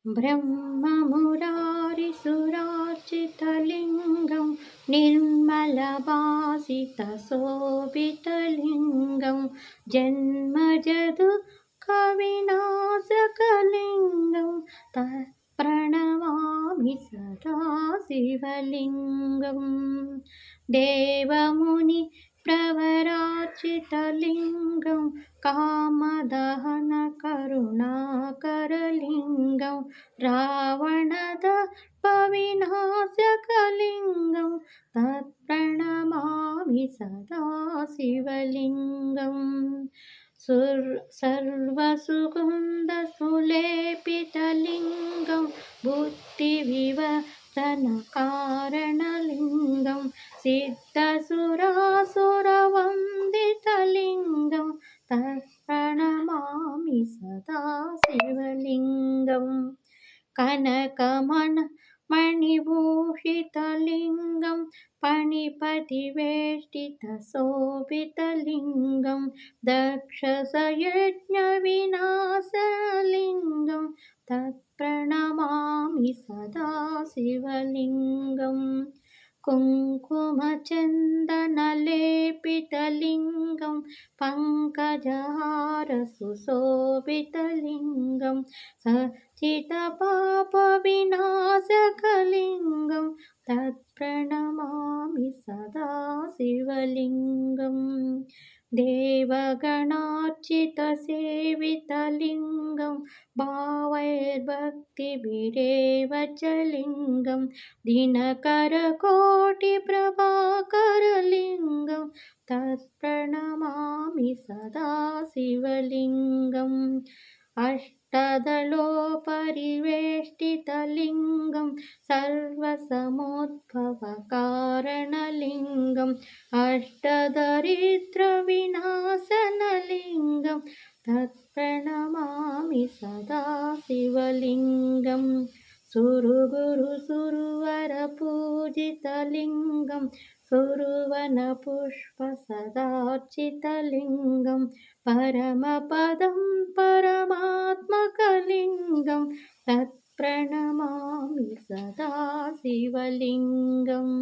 ब्रह्ममुरारिसुरार्चितलिङ्गं निर्मलभासितशोभितलिङ्गं जन्मजदुःखविनाशकलिङ्गं तत्प्रणमामि सदा शिवलिङ्गं देवमुनिप्रवरार्चितलिङ्गं कामदहनकरुणाकरलिङ्गं रावणदर्पविनाशकलिङ्गं तत्प्रणमामि सदा शिवलिङ्गं सर्वसुगन्धसुलेपितलिङ्गं बुद्धिविवर्धनकारणलिङ्गं सिद्धसुरासुरवन्दितलिङ्गं तत्प्रणमामि सदा शिवलिङ्गं कनकमणिभूषितलिङ्गं पणिपतिवेष्टितशोभितलिङ्गं दक्षसयज्ञविनाशलिङ्गं तत्प्रणमामि सदा शिवलिङ्गं कुङ्कुमचन्दनलेपितलिङ्गं पङ्कजहारसुशोभितलिङ्गं सच्चितपापविनाशकलिङ्गं तत्प्रणमामि सदा शिवलिङ्गं देवगणार्चितसेवितलिङ्गं भावैर्भक्तिभिरेव च लिङ्गं दिनकरकोटिप्रभाकरलिङ्गं तत्प्रणमामि सदा शिवलिङ्गम् अष्टदलोपरिवेष्टितलिङ्गं सर्वसमुद्भवकारणलिङ्गम् अष्टदरिद्रविनाशनलिङ्गं तत्प्रणमामि सदा शिवलिङ्गं सुरगुरुसुरवरपूजितलिङ्गं सुरवनपुष्पसदार्चितलिङ्गं परमपदं परमात्मकलिङ्गं तत्प्रणमामि सदा शिवलिङ्गम्।